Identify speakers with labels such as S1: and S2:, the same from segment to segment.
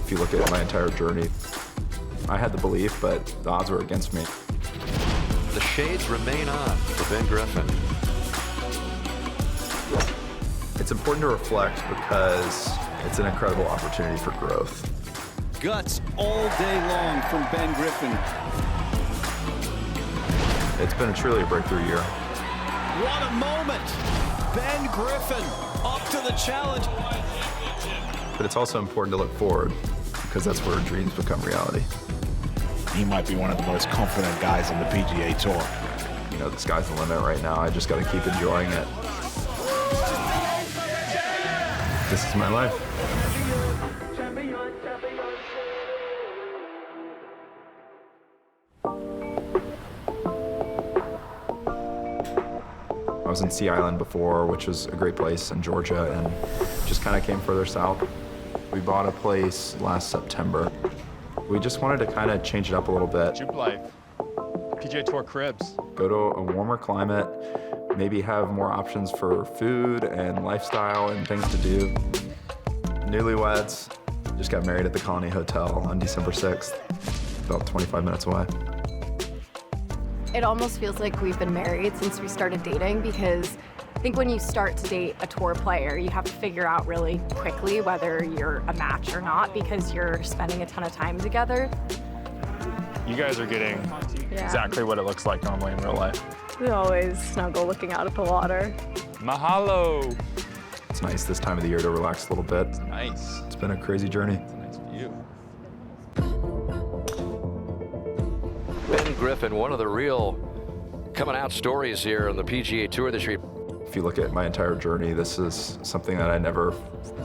S1: If you look at my entire journey, I had the belief, but the odds were against me.
S2: The shades remain on for Ben Griffin.
S1: It's important to reflect because it's an incredible opportunity for growth.
S3: Guts all day long from Ben Griffin.
S1: It's been truly a breakthrough year.
S3: What a moment! Ben Griffin up to the challenge.
S1: But it's also important to look forward because that's where dreams become reality.
S4: He might be one of the most confident guys on the PGA Tour.
S1: You know, the sky's the limit right now. I just got to keep enjoying it. This is my life. I was in Sea Island before, which was a great place in Georgia, and just kind of came further south. We bought a place last September. We just wanted to kind of change it up a little bit.
S5: Jupe life, PGA Tour cribs.
S1: Go to a warmer climate, maybe have more options for food and lifestyle and things to do. Newlyweds, just got married at the Colony Hotel on December 6th, about 25 minutes away.
S6: It almost feels like we've been married since we started dating, because I think when you start to date a tour player, you have to figure out really quickly whether you're a match or not, because you're spending a ton of time together.
S5: You guys are getting exactly what it looks like normally in real life.
S6: We always snuggle looking out at the water.
S5: Mahalo.
S1: It's nice this time of the year to relax a little bit.
S5: It's nice.
S1: It's been a crazy journey.
S5: It's a nice view.
S2: Ben Griffin, one of the real coming out stories here on the PGA Tour this year.
S1: If you look at my entire journey, this is something that I never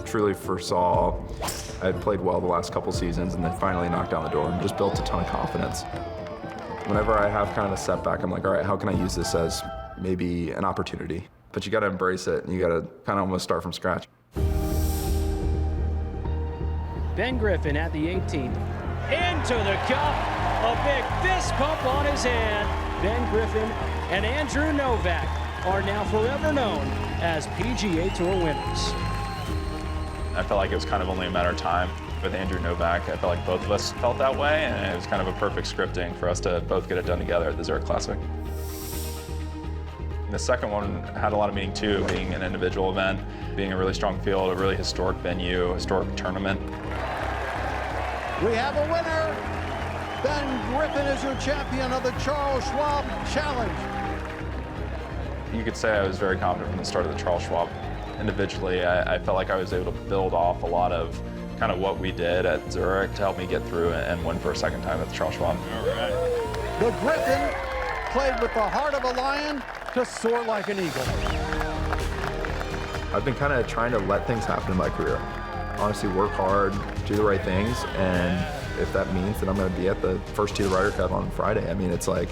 S1: truly foresaw. I had played well the last couple seasons and then finally knocked down the door and just built a ton of confidence. Whenever I have kind of a setback, I'm like, all right, how can I use this as maybe an opportunity? But you got to embrace it, and you got to kind of almost start from scratch.
S7: Ben Griffin at the 18th. Into the cup. A big fist pump on his hand. Ben Griffin and Andrew Novak are now forever known as PGA Tour winners.
S5: I felt like it was kind of only a matter of time with Andrew Novak. I felt like both of us felt that way, and it was kind of a perfect scripting for us to both get it done together at the Zurich Classic. The second one had a lot of meaning too, being an individual event, being a really strong field, a really historic venue, historic tournament.
S8: We have a winner. Ben Griffin is your champion of the Charles Schwab Challenge.
S5: You could say I was very confident from the start of the Charles Schwab. Individually, I felt like I was able to build off a lot of kind of what we did at Zurich to help me get through and win for a second time at the Charles Schwab.
S8: All right. The Griffin played with the heart of a lion to soar like an eagle.
S1: I've been kind of trying to let things happen in my career. Honestly, work hard, do the right things, and if that means that I'm going to be at the first tee of the Ryder Cup on Friday, I mean, it's like,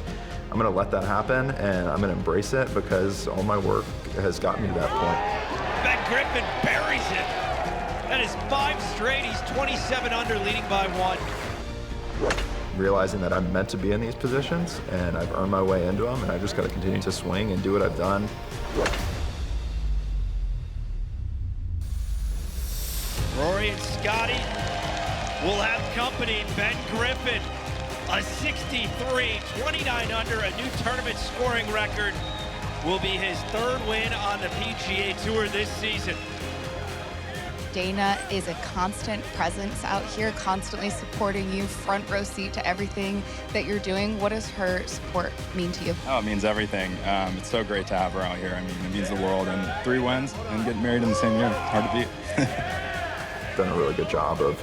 S1: I'm going to let that happen, and I'm going to embrace it because all my work has gotten me to that point.
S9: Ben Griffin buries it. That is 5 straight. He's 27 under, leading by 1.
S1: Realizing that I'm meant to be in these positions, and I've earned my way into them, and I just got to continue to swing and do what I've done.
S9: Rory and Scotty will have company. Ben Griffin, a 63, 29 under, a new tournament scoring record, will be his 3rd win on the PGA Tour this season.
S10: Dana is a constant presence out here, constantly supporting you, front row seat to everything that you're doing. What does her support mean to you?
S5: Oh, it means everything. It's so great to have her out here. I mean, it means the world. And 3 wins and getting married in the same year, hard to beat.
S1: Done a really good job of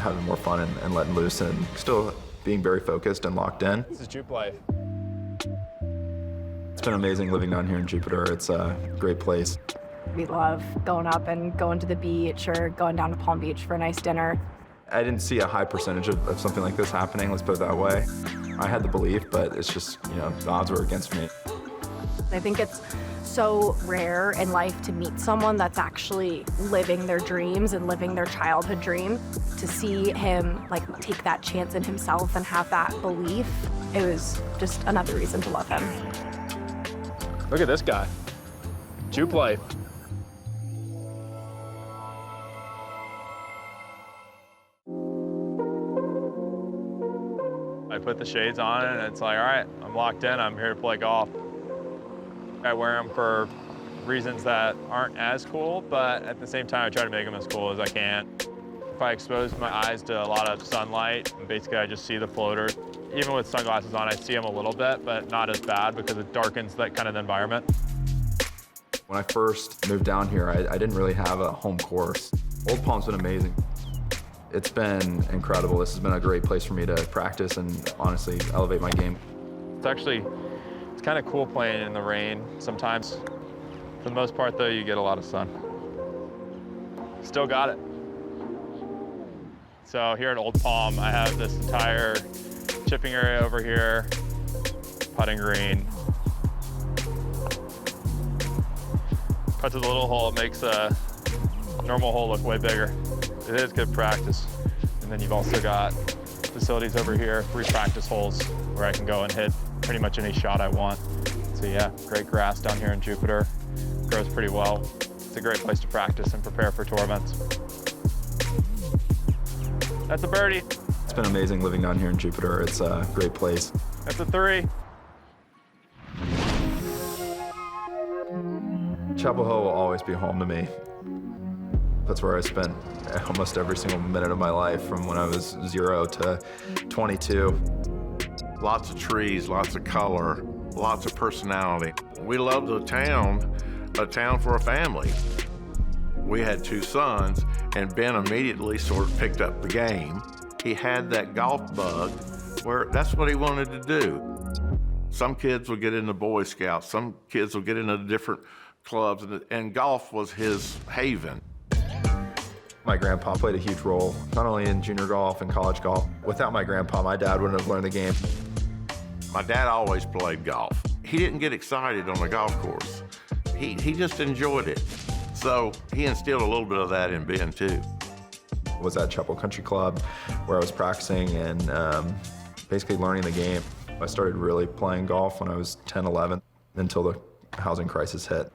S1: having more fun and letting loose and still being very focused and locked in.
S5: This is Jupe life.
S1: It's been amazing living down here in Jupiter. It's a great place.
S6: We love going up and going to the beach or going down to Palm Beach for a nice dinner.
S1: I didn't see a high percentage of something like this happening, let's put it that way. I had the belief, but it's just, you know, the odds were against me.
S6: I think it's so rare in life to meet someone that's actually living their dreams and living their childhood dream. To see him like take that chance in himself and have that belief, it was just another reason to love him.
S5: Look at this guy. Jupe life. I put the shades on and it's like, all right, I'm locked in, I'm here to play golf. I wear them for reasons that aren't as cool, but at the same time, I try to make them as cool as I can. If I expose my eyes to a lot of sunlight, basically I just see the floater. Even with sunglasses on, I see them a little bit, but not as bad because it darkens that kind of environment.
S1: When I first moved down here, I didn't really have a home course. Old Palm's been amazing. It's been incredible. This has been a great place for me to practice and honestly elevate my game.
S5: It's kind of cool playing in the rain sometimes. For the most part though, you get a lot of sun. Still got it. So here at Old Palm, I have this entire chipping area over here, putting green. Cut to the little hole, it makes a normal hole look way bigger. It is good practice. And then you've also got facilities over here, 3 practice holes where I can go and hit pretty much any shot I want. So yeah, great grass down here in Jupiter. Grows pretty well. It's a great place to practice and prepare for tour events. That's a birdie.
S1: It's been amazing living down here in Jupiter. It's a great place.
S5: That's a 3.
S1: Chapel Hill will always be home to me. That's where I spent almost every single minute of my life from when I was 0 to 22.
S11: Lots of trees, lots of color, lots of personality. We loved a town for a family. We had 2 sons, and Ben immediately sort of picked up the game. He had that golf bug where that's what he wanted to do. Some kids would get into Boy Scouts, some kids would get into different clubs, and golf was his haven.
S1: My grandpa played a huge role, not only in junior golf and college golf. Without my grandpa, my dad wouldn't have learned the game.
S11: My dad always played golf. He didn't get excited on the golf course. He just enjoyed it. So he instilled a little bit of that in Ben too.
S1: Was at Chapel Country Club where I was practicing and basically learning the game. I started really playing golf when I was 10, 11 until the housing crisis hit.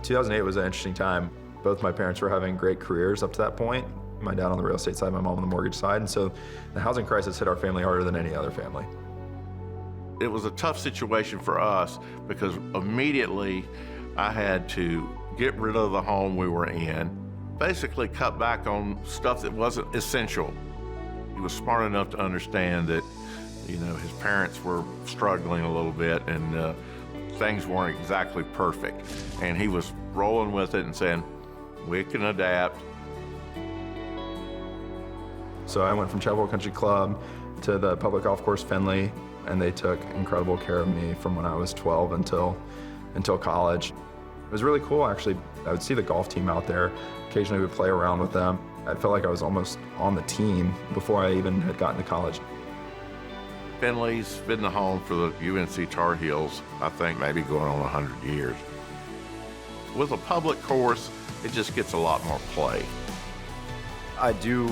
S1: 2008 was an interesting time. Both my parents were having great careers up to that point. My dad on the real estate side, my mom on the mortgage side. And so the housing crisis hit our family harder than any other family.
S11: It was a tough situation for us because immediately I had to get rid of the home we were in, basically cut back on stuff that wasn't essential. He was smart enough to understand that, you know, his parents were struggling a little bit and things weren't exactly perfect. And he was rolling with it and saying, we can adapt.
S1: So I went from Chapel Country Club to the public golf course Findlay, and they took incredible care of me from when I was 12 until college. It was really cool, actually. I would see the golf team out there. Occasionally we would play around with them. I felt like I was almost on the team before I even had gotten to college.
S11: Findlay's been the home for the UNC Tar Heels, I think maybe going on 100 years. With a public course, it just gets a lot more play.
S12: I do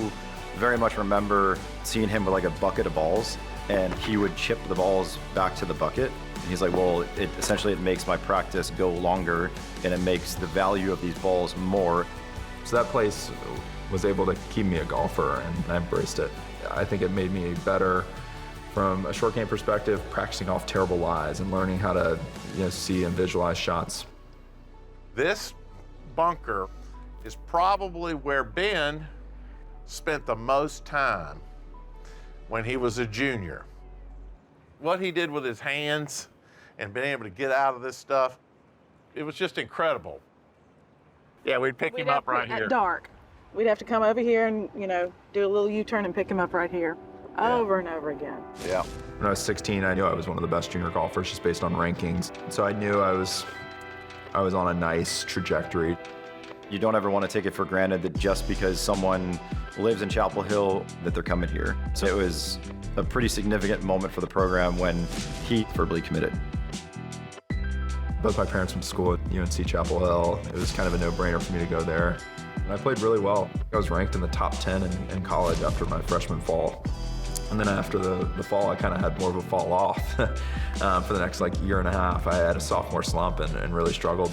S12: very much remember seeing him with like a bucket of balls, and he would chip the balls back to the bucket. And he's like, well, it makes my practice go longer, and it makes the value of these balls more.
S1: So that place was able to keep me a golfer, and I embraced it. I think it made me better from a short game perspective, practicing off terrible lies and learning how to, see and visualize shots.
S11: This bunker is probably where Ben spent the most time when he was a junior. What he did with his hands and being able to get out of this stuff, it was just incredible. Yeah, we'd pick him up right here.
S13: At dark. We'd have to come over here and, do a little U-turn and pick him up right here. Over and over again.
S11: Yeah.
S1: When I was 16, I knew I was one of the best junior golfers just based on rankings. So I knew I was on a nice trajectory.
S12: You don't ever want to take it for granted that just because someone lives in Chapel Hill that they're coming here. So it was a pretty significant moment for the program when he verbally committed.
S1: Both my parents went to school at UNC Chapel Hill. It was kind of a no-brainer for me to go there. And I played really well. I was ranked in the top 10 in college after my freshman fall. And then after the fall, I kind of had more of a fall off. For the next year and a half, I had a sophomore slump and really struggled.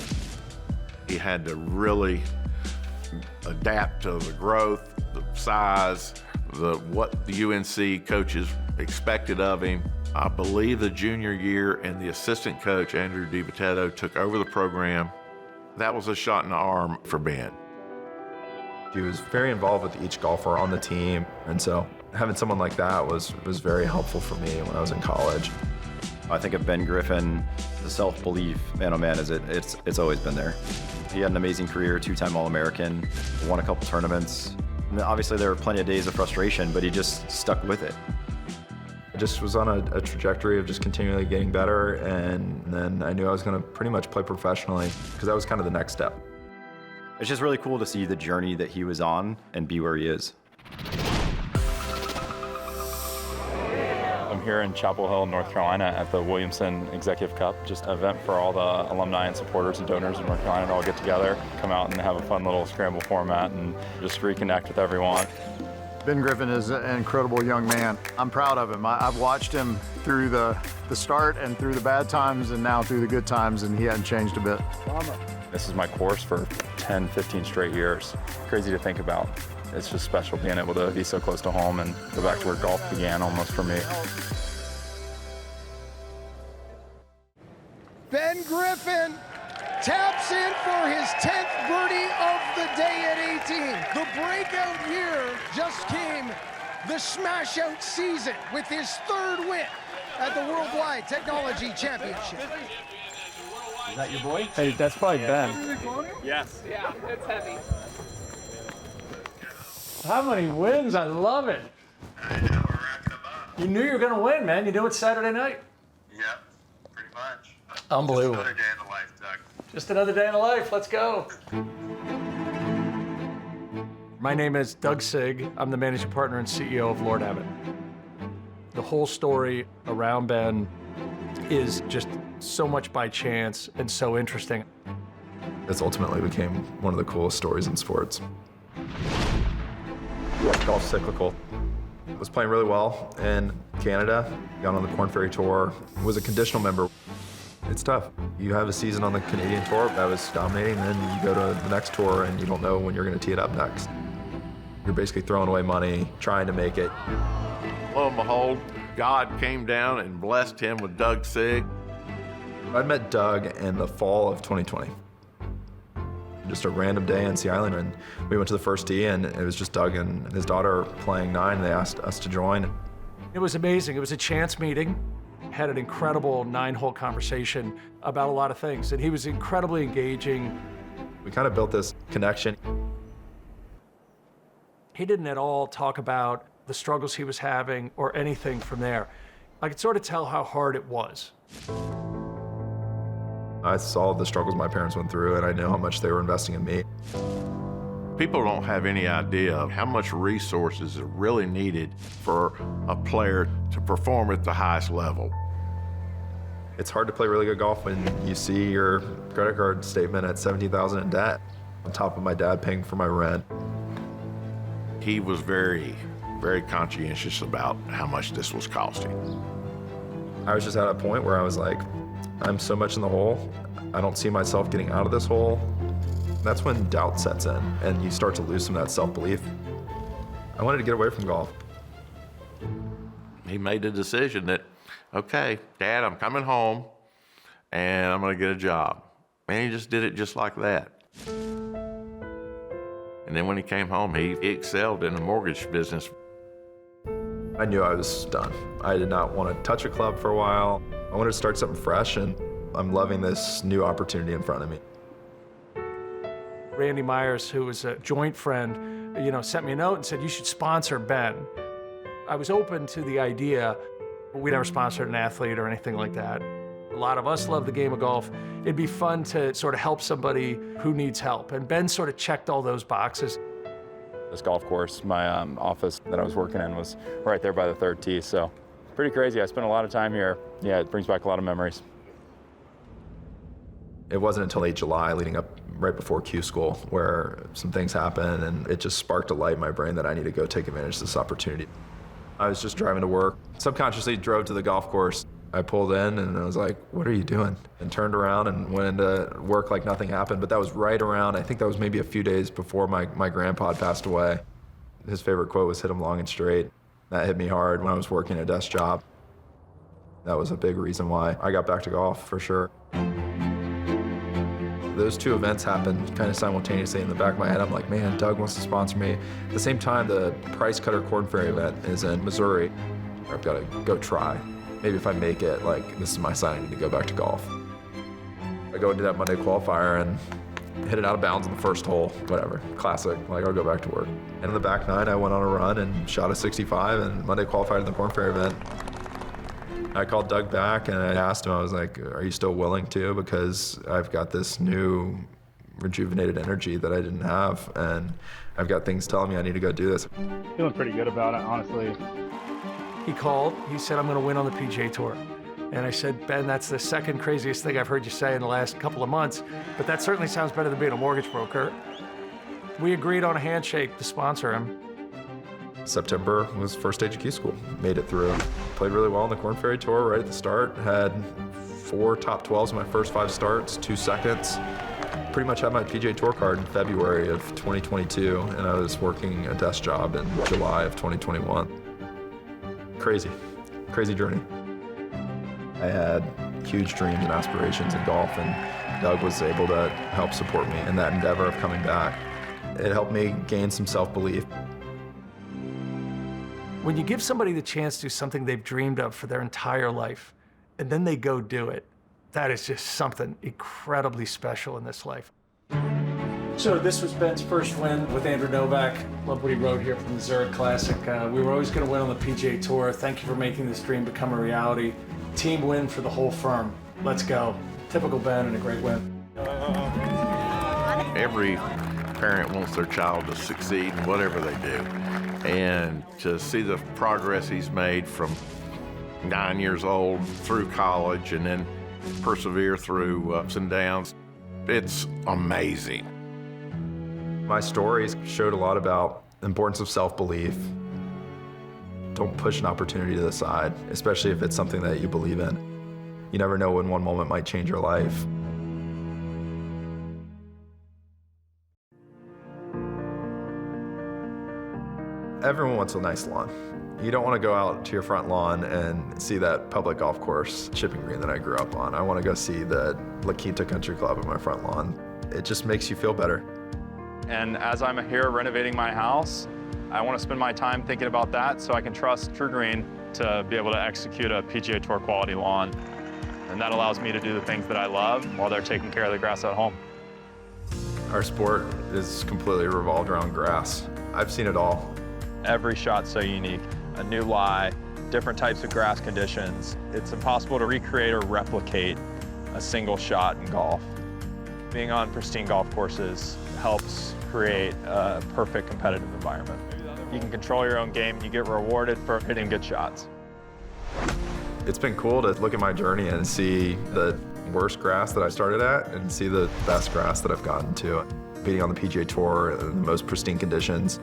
S11: He had to really adapt to the growth, the size, what the UNC coaches expected of him. I believe the junior year and the assistant coach, Andrew DiBattista, took over the program. That was a shot in the arm for Ben.
S1: He was very involved with each golfer on the team, and so having someone like that was very helpful for me when I was in college.
S12: I think of Ben Griffin, the self-belief, man, oh man, it's always been there. He had an amazing career, 2-time All-American, won a couple tournaments. And obviously there were plenty of days of frustration, but he just stuck with it.
S1: I just was on a trajectory of just continually getting better, and then I knew I was going to pretty much play professionally because that was kind of the next step.
S12: It's just really cool to see the journey that he was on and be where he is.
S5: I'm here in Chapel Hill, North Carolina at the Williamson Executive Cup, just an event for all the alumni and supporters and donors in North Carolina to all get together, come out and have a fun little scramble format and just reconnect with everyone.
S14: Ben Griffin is an incredible young man. I'm proud of him. I've watched him through the start and through the bad times and now through the good times, and he hasn't changed a bit.
S5: This is my course for 10, 15 straight years. Crazy to think about. It's just special being able to be so close to home and go back to where golf began almost for me.
S15: Ben Griffin taps in for his 10th birdie of the day at 18. The breakout year just came the smash-out season with his 3rd win at the Worldwide Technology Championship.
S16: Is that your boy?
S7: Hey, that's probably Ben.
S16: Yes.
S17: Yeah, it's heavy.
S7: How many wins? I love it. You knew you were going to win, man. You knew it Saturday night.
S18: Yep, pretty much.
S7: Unbelievable.
S18: Just another day in the life, Doug.
S7: Just another day in the life. Let's go. My name is Doug Sigg. I'm the managing partner and CEO of Lord Abbott. The whole story around Ben is just so much by chance and so interesting.
S1: This ultimately became one of the coolest stories in sports. Golf's cyclical. I was playing really well in Canada, got on the Korn Ferry Tour, was a conditional member. It's tough. You have a season on the Canadian Tour that was dominating, then you go to the next tour and you don't know when you're going to tee it up next. You're basically throwing away money, trying to make it.
S11: Lo and behold, God came down and blessed him with Doug Sigg.
S1: I'd met Doug in the fall of 2020. Just a random day in Sea Island, and we went to the first tee, and it was just Doug and his daughter playing 9, and they asked us to join.
S7: It was amazing. It was a chance meeting. Had an incredible 9-hole conversation about a lot of things, and he was incredibly engaging.
S1: We kind of built this connection.
S7: He didn't at all talk about the struggles he was having or anything from there. I could sort of tell how hard it was.
S1: I saw the struggles my parents went through, and I know how much they were investing in me.
S11: People don't have any idea of how much resources are really needed for a player to perform at the highest level.
S1: It's hard to play really good golf when you see your credit card statement at $17,000 in debt, on top of my dad paying for my rent.
S11: He was very, very conscientious about how much this was costing.
S1: I was just at a point where I was like, I'm so much in the hole. I don't see myself getting out of this hole. That's when doubt sets in and you start to lose some of that self-belief. I wanted to get away from golf.
S11: He made the decision that, okay, Dad, I'm coming home and I'm gonna get a job. And he just did it just like that. And then when he came home, he excelled in the mortgage business.
S1: I knew I was done. I did not want to touch a club for a while. I wanted to start something fresh, and I'm loving this new opportunity in front of me.
S7: Randy Myers, who was a joint friend, sent me a note and said, you should sponsor Ben. I was open to the idea, but we never sponsored an athlete or anything like that. A lot of us love the game of golf. It'd be fun to sort of help somebody who needs help. And Ben sort of checked all those boxes.
S5: This golf course, my office that I was working in was right there by the 3rd tee, so pretty crazy. I spent a lot of time here. Yeah, it brings back a lot of memories.
S1: It wasn't until late July, leading up right before Q school, where some things happened, and it just sparked a light in my brain that I need to go take advantage of this opportunity. I was just driving to work, subconsciously drove to the golf course. I pulled in and I was like, what are you doing? And turned around and went into work like nothing happened. But that was right around, I think that was maybe a few days before my grandpa had passed away. His favorite quote was "hit 'em long and straight." That hit me hard when I was working a desk job. That was a big reason why I got back to golf, for sure. Those two events happened kind of simultaneously in the back of my head. I'm like, man, Doug wants to sponsor me. At the same time, the Price Cutter Corn Ferry event is in Missouri. I've got to go try. Maybe if I make it, like, this is my sign, I need to go back to golf. I go into that Monday qualifier and hit it out of bounds in the first hole, whatever, classic, like I'll go back to work. And in the back nine, I went on a run and shot a 65 and Monday qualified in the Corn Ferry event. I called Doug back and I asked him, I was like, are you still willing to? Because I've got this new rejuvenated energy that I didn't have, and I've got things telling me I need to go do this.
S16: Feeling pretty good about it, honestly.
S17: He called, he said, I'm gonna win on the PGA Tour. And I said, Ben, that's the second craziest thing I've heard you say in the last couple of months, but that certainly sounds better than being a mortgage broker. We agreed on a handshake to sponsor him.
S1: September was first day of GQ school. Made it through. Played really well on the Corn Ferry Tour right at the start. Had 4 top 12s in my first 5 starts, 2 seconds. Pretty much had my PGA Tour card in February of 2022, and I was working a desk job in July of 2021. Crazy, crazy journey. I had huge dreams and aspirations in golf, and Doug was able to help support me in that endeavor of coming back. It helped me gain some self-belief.
S17: When you give somebody the chance to do something they've dreamed of for their entire life, and then they go do it, that is just something incredibly special in this life. So this was Ben's first win with Andrew Novak. Love what he wrote here from the Zurich Classic. We were always going to win on the PGA Tour. Thank you for making this dream become a reality. Team win for the whole firm. Let's go. Typical Ben and a great win.
S11: Every parent wants their child to succeed in whatever they do. And to see the progress he's made from 9 years old through college and then persevere through ups and downs, it's amazing.
S1: My stories showed a lot about the importance of self-belief. Don't push an opportunity to the side, especially if it's something that you believe in. You never know when one moment might change your life. Everyone wants a nice lawn. You don't want to go out to your front lawn and see that public golf course, chipping green that I grew up on. I want to go see the La Quinta Country Club in my front lawn. It just makes you feel better.
S5: And as I'm here renovating my house, I want to spend my time thinking about that so I can trust TruGreen to be able to execute a PGA Tour quality lawn. And that allows me to do the things that I love while they're taking care of the grass at home.
S1: Our sport is completely revolved around grass. I've seen it all.
S5: Every shot's so unique. A new lie, different types of grass conditions. It's impossible to recreate or replicate a single shot in golf. Being on pristine golf courses helps create a perfect competitive environment. You can control your own game, you get rewarded for hitting good shots.
S1: It's been cool to look at my journey and see the worst grass that I started at and see the best grass that I've gotten to. Being on the PGA Tour in the most pristine conditions.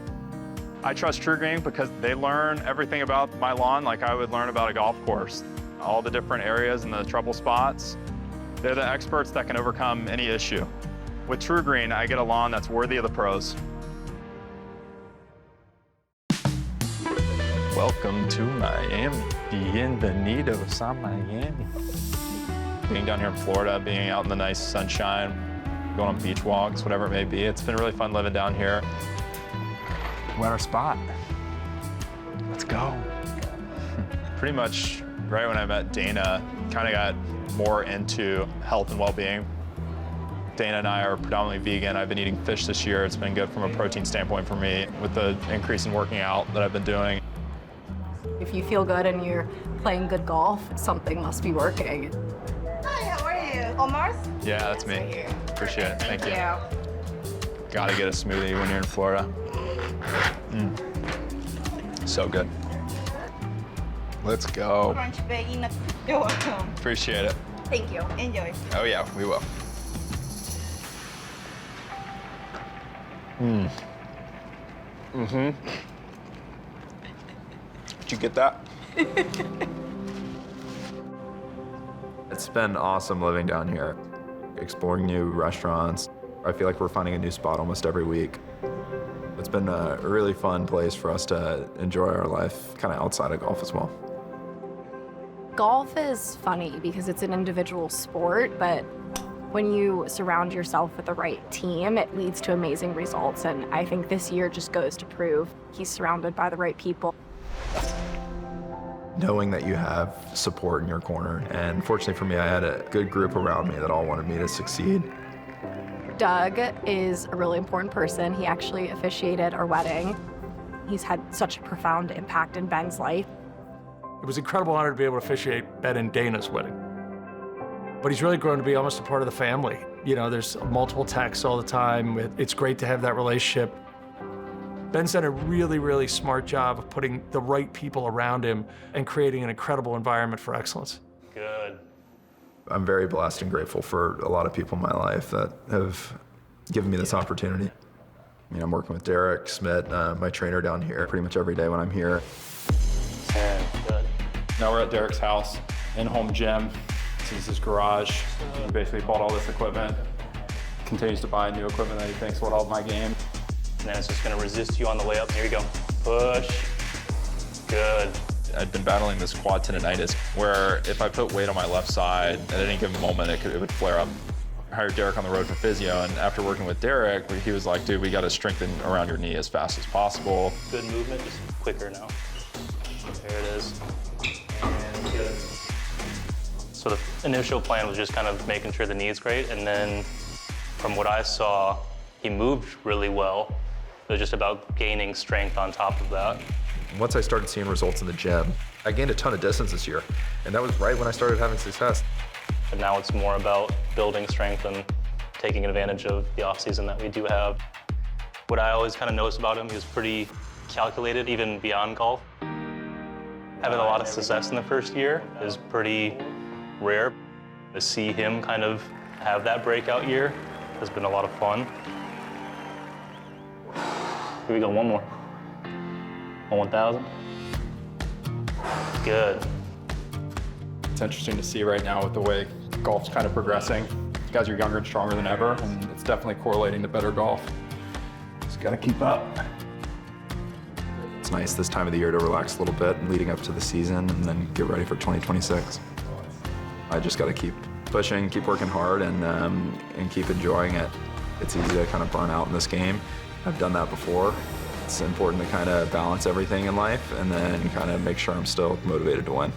S5: I trust TruGreen because they learn everything about my lawn like I would learn about a golf course. All the different areas and the trouble spots. They're the experts that can overcome any issue. With TruGreen, I get a lawn that's worthy of the pros. Welcome to Miami. Bienvenidos a Miami. Being down here in Florida, being out in the nice sunshine, going on beach walks, whatever it may be. It's been really fun living down here. We're at our spot. Let's go. Pretty much right when I met Dana, kind of got more into health and well-being. Dana and I are predominantly vegan. I've been eating fish this year. It's been good from a protein standpoint for me with the increase in working out that I've been doing.
S6: If you feel good and you're playing good golf, something must be working.
S19: Hi, how are you? Omar?
S5: Yeah, that's me.
S19: Right,
S5: Appreciate it. Thank you.
S19: you.
S5: Gotta get a smoothie when you're in Florida. So good. Let's go.
S19: Crunch bacon. You're welcome.
S5: Appreciate it.
S19: Thank you. Enjoy.
S5: Oh yeah, we will. Did you get that?
S1: It's been awesome living down here, exploring new restaurants. I feel like we're finding a new spot almost every week. It's been a really fun place for us to enjoy our life, kind of outside of golf as well.
S6: Golf is funny because it's an individual sport, but when you surround yourself with the right team, it leads to amazing results. And I think this year just goes to prove he's surrounded by the right people.
S1: Knowing that you have support in your corner. And fortunately for me, I had a good group around me that all wanted me to succeed.
S6: Doug is a really important person. He actually officiated our wedding. He's had such a profound impact in Ben's life.
S17: It was an incredible honor to be able to officiate Ben and Dana's wedding. But he's really grown to be almost a part of the family. You know, there's multiple texts all the time. It's great to have that relationship. Ben's done a really, really smart job of putting the right people around him and creating an incredible environment for excellence.
S5: Good.
S1: I'm very blessed and grateful for a lot of people in my life that have given me this opportunity. I mean, I'm working with Derek Smith, my trainer down here, pretty much every day when I'm here.
S5: Good. Now we're at Derek's house, in-home gym. This is his garage. He basically bought all this equipment, continues to buy new equipment that he thinks will help my game.
S20: And then it's just gonna resist you on the way up. Here you go. Push. Good.
S5: I'd been battling this quad tendonitis where if I put weight on my left side, at any given moment, it would flare up. I hired Derek on the road for physio, and after working with Derek, he was like, dude, we gotta strengthen around your knee as fast as possible.
S20: Good movement, just quicker now. There it is. And good. So the initial plan was just kind of making sure the knee's great, and then from what I saw, he moved really well. It was just about gaining strength on top of that.
S1: Once I started seeing results in the gym, I gained a ton of distance this year, and that was right when I started having success.
S20: And now it's more about building strength and taking advantage of the off-season that we do have. What I always kind of noticed about him, he was pretty calculated, even beyond golf. Having a lot of success in the first year is pretty rare. To see him kind of have that breakout year has been a lot of fun. Here we go, one more. On 1,000. Good.
S5: It's interesting to see right now with the way golf's kind of progressing. Guys are younger and stronger than ever, and it's definitely correlating to better golf. Just gotta keep up.
S1: It's nice this time of the year to relax a little bit leading up to the season and then get ready for 2026. I just gotta keep pushing, keep working hard, and keep enjoying it. It's easy to kind of burn out in this game. I've done that before. It's important to kind of balance everything in life and then kind of make sure I'm still motivated to win.